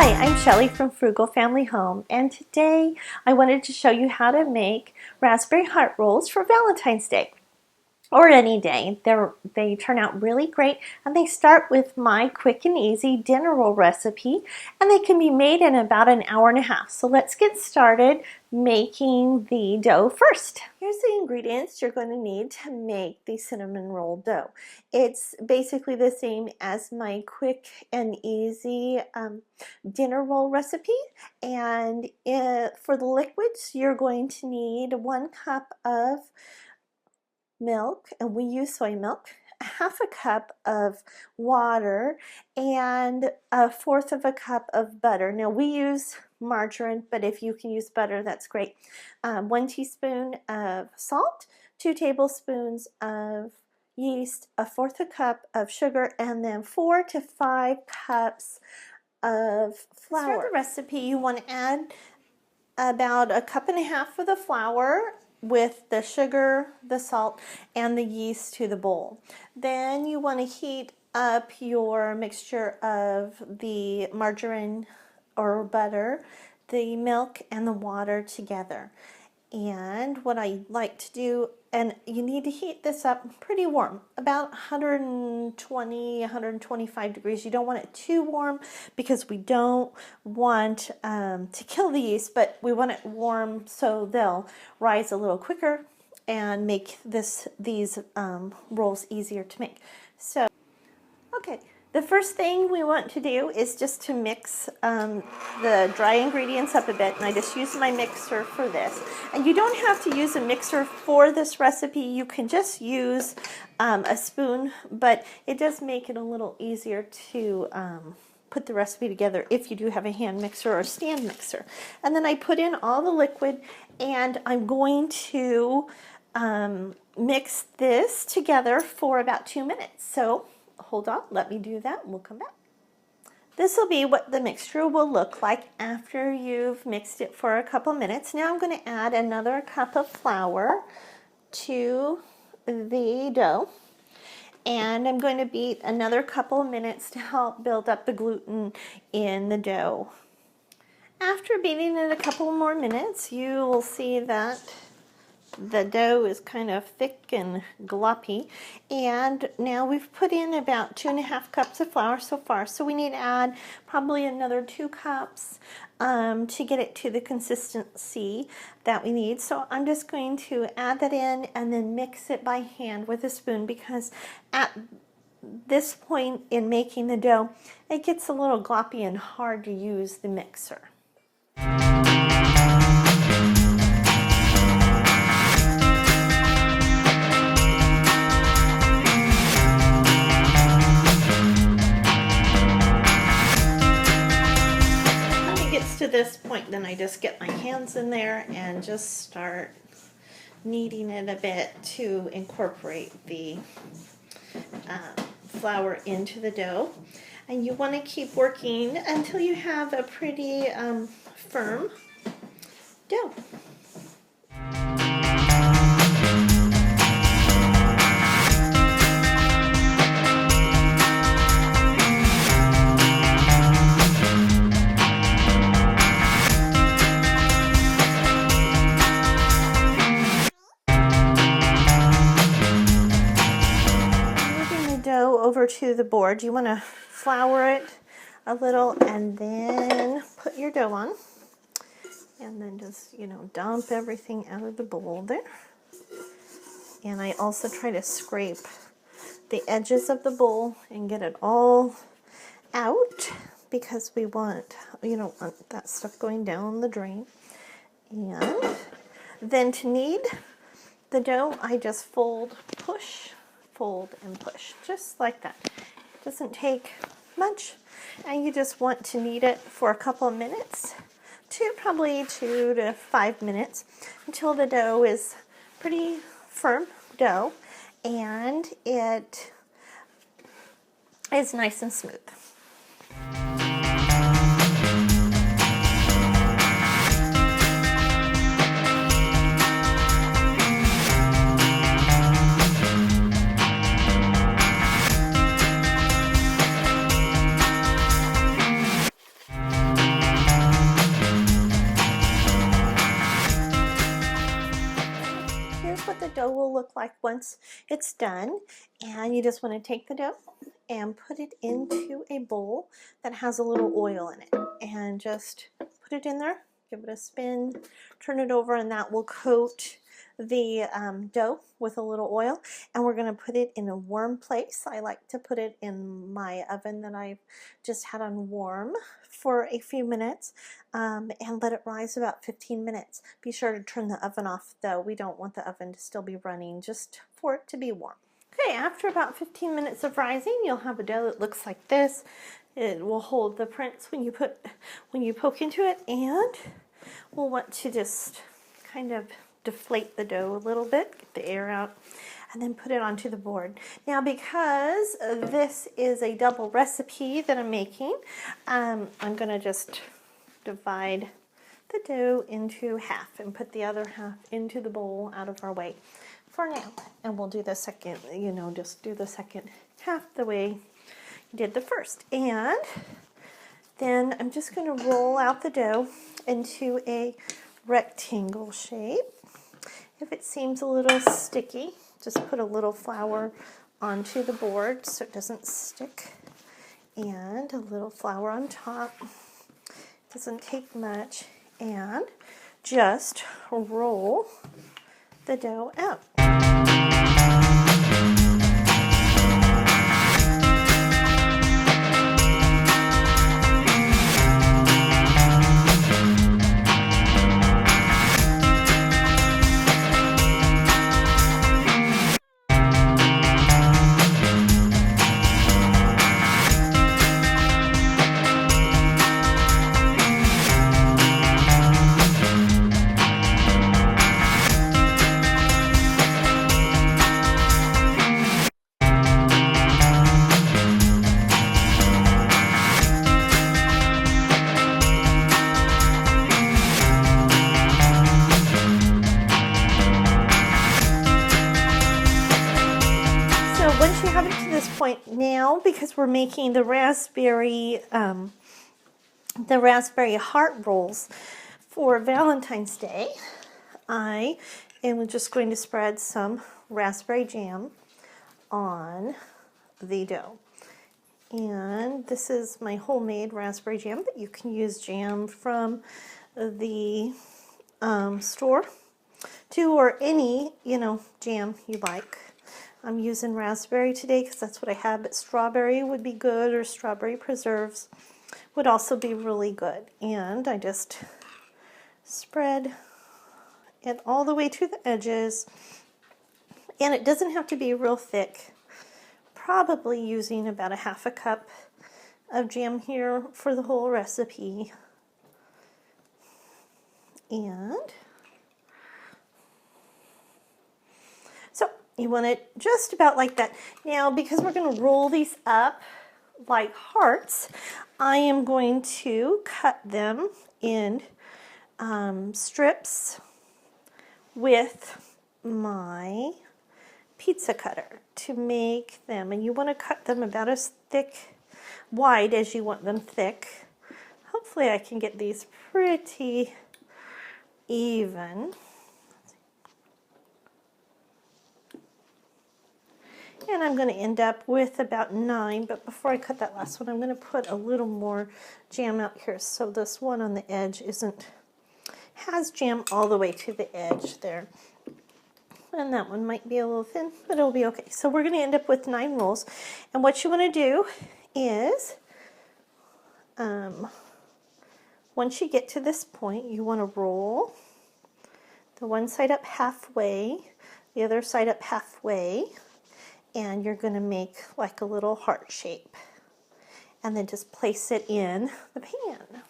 Hi, I'm Shelly from Frugal Family Home, and today I wanted to show you how to make raspberry heart rolls for Valentine's Day or any day. They turn out really great, and they start with my quick and easy dinner roll recipe, and they can be made in about an hour and a half. So let's get started making the dough first. Here's the ingredients you're going to need to make the cinnamon roll dough. It's basically the same as my quick and easy dinner roll recipe, and for the liquids you're going to need 1 cup of milk, and we use soy milk, 1/2 cup of water, and 1/4 of a cup of butter. Now we use margarine, but if you can use butter, that's great. 1 teaspoon of salt, 2 tablespoons of yeast, 1/4 a cup of sugar, and then 4 to 5 cups of flour. For the recipe, you want to add about 1.5 cups of the flour with the sugar, the salt, and the yeast to the bowl. Then you want to heat up your mixture of the margarine or butter, the milk, and the water together. And what I like to do, and you need to heat this up pretty warm, about 120, 125 degrees. You don't want it too warm because we don't want to kill the yeast, but we want it warm so they'll rise a little quicker and make these rolls easier to make. So, okay. The first thing we want to do is just to mix the dry ingredients up a bit, and I just use my mixer for this. And you don't have to use a mixer for this recipe, you can just use a spoon, but it does make it a little easier to put the recipe together if you do have a hand mixer or stand mixer. And then I put in all the liquid, and I'm going to mix this together for about 2 minutes. So hold on, let me do that and we'll come back. This will be what the mixture will look like after you've mixed it for a couple minutes. Now I'm going to add another cup of flour to the dough, and I'm going to beat another couple of minutes to help build up the gluten in the dough. After beating it a couple more minutes, you will see that the dough is kind of thick and gloppy, and now we've put in about 2.5 cups of flour so far, so we need to add probably another 2 cups to get it to the consistency that we need. So I'm just going to add that in and then mix it by hand with a spoon, because at this point in making the dough it gets a little gloppy and hard to use the mixer. To this point, then I just get my hands in there and just start kneading it a bit to incorporate the flour into the dough. And you want to keep working until you have a pretty firm dough. Over to the board, you want to flour it a little and then put your dough on, and then just dump everything out of the bowl there. And I also try to scrape the edges of the bowl and get it all out, because we don't want that stuff going down the drain. And then to knead the dough, I just fold, push, fold, and push, just like that. It doesn't take much, and you just want to knead it for a couple of minutes, probably 2 to 5 minutes, until the dough is pretty firm dough and it is nice and smooth. look like once it's done. And you just want to take the dough and put it into a bowl that has a little oil in it, and just put it in there, give it a spin, turn it over, and that will coat the dough with a little oil. And we're going to put it in a warm place. I like to put it in my oven that I've just had on warm for a few minutes, and let it rise about 15 minutes. Be sure to turn the oven off though. We don't want the oven to still be running, just for it to be warm. Okay, after about 15 minutes of rising, you'll have a dough that looks like this. It will hold the prints when you poke into it, and we'll want to just kind of deflate the dough a little bit, get the air out, and then put it onto the board. Now, because this is a double recipe that I'm making, I'm going to just divide the dough into half and put the other half into the bowl out of our way for now. And we'll do the second, just do the second half the way you did the first. And then I'm just going to roll out the dough into a rectangle shape. If it seems a little sticky, just put a little flour onto the board so it doesn't stick, and a little flour on top. Doesn't take much, and just roll the dough out. Once you have it to this point, now because we're making the raspberry heart rolls for Valentine's Day, I am just going to spread some raspberry jam on the dough. And this is my homemade raspberry jam, but you can use jam from the store too, or any jam you like. I'm using raspberry today because that's what I have, but strawberry would be good, or strawberry preserves would also be really good. And I just spread it all the way to the edges, and it doesn't have to be real thick. Probably using about a half a cup of jam here for the whole recipe. And so you want it just about like that. Now, because we're going to roll these up like hearts, I am going to cut them in strips with my pizza cutter to make them. And you want to cut them about as wide as you want them thick. Hopefully I can get these pretty even. And I'm going to end up with about 9, but before I cut that last one, I'm going to put a little more jam out here so this one on the edge has jam all the way to the edge there. And that one might be a little thin, but it'll be okay. So we're going to end up with 9 rolls. And what you want to do is, once you get to this point, you want to roll the one side up halfway, the other side up halfway, and you're going to make like a little heart shape. And then just place it in the pan.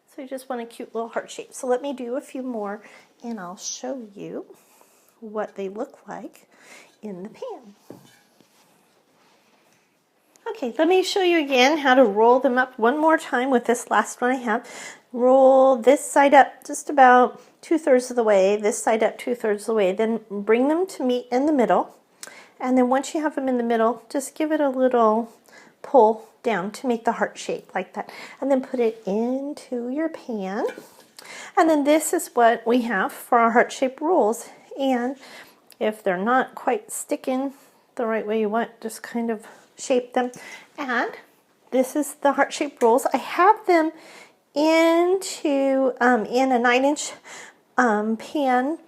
So you just want a cute little heart shape. So let me do a few more, and I'll show you what they look like in the pan. Okay, let me show you again how to roll them up one more time with this last one I have. Roll this side up just about 2/3 of the way, this side up 2/3 of the way, then bring them to meet in the middle. And then once you have them in the middle, just give it a little pull down to make the heart shape like that. And then put it into your pan. And then this is what we have for our heart-shaped rolls. And If they're not quite sticking the right way you want, just kind of shape them. And this is the heart-shaped rolls. I have them in a 9-inch pan,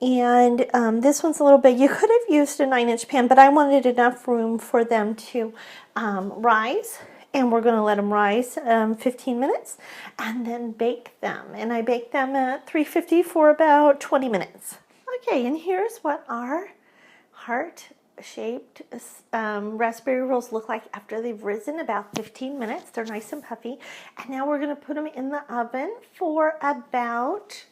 and this one's a little big. You could have used a 9-inch pan, but I wanted enough room for them to rise, and we're going to let them rise 15 minutes and then bake them. And I bake them at 350 for about 20 minutes. Okay, and here's what our heart-shaped raspberry rolls look like after they've risen about 15 minutes. They're nice and puffy. And now we're going to put them in the oven for about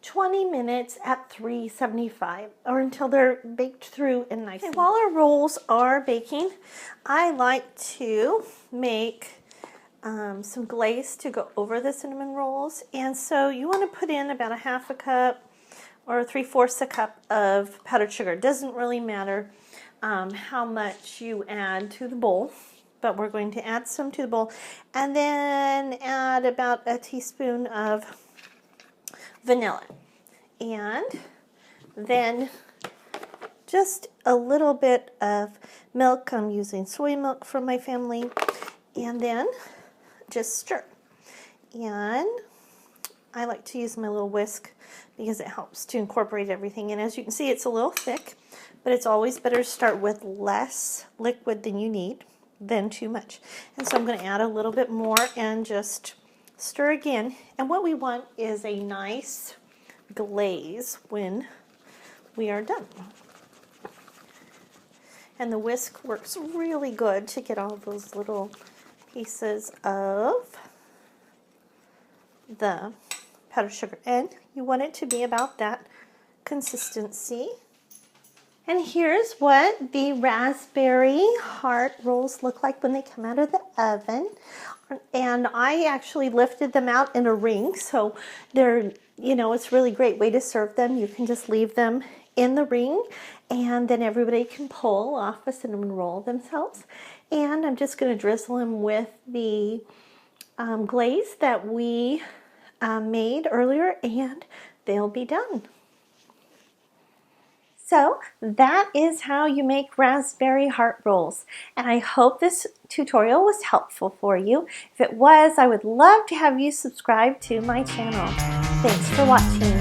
20 minutes at 375, or until they're baked through and nice. Okay, while our rolls are baking, I like to make some glaze to go over the cinnamon rolls. And so you want to put in about a half a cup or 3/4 a cup of powdered sugar. It doesn't really matter how much you add to the bowl, but we're going to add some to the bowl, and then add about a teaspoon of vanilla, and then just a little bit of milk. I'm using soy milk from my family, and then just stir. And I like to use my little whisk because it helps to incorporate everything. And as you can see, it's a little thick, but it's always better to start with less liquid than you need than too much. And so I'm going to add a little bit more and just stir again. And what we want is a nice glaze when we are done. And the whisk works really good to get all those little pieces of the powdered sugar. And you want it to be about that consistency. And here's what the raspberry heart rolls look like when they come out of the oven. And I actually lifted them out in a ring, so they're, it's a really great way to serve them. You can just leave them in the ring, and then everybody can pull off a cinnamon roll themselves. And I'm just going to drizzle them with the glaze that we made earlier, and they'll be done. So that is how you make raspberry heart rolls. And I hope this tutorial was helpful for you. If it was, I would love to have you subscribe to my channel. Thanks for watching.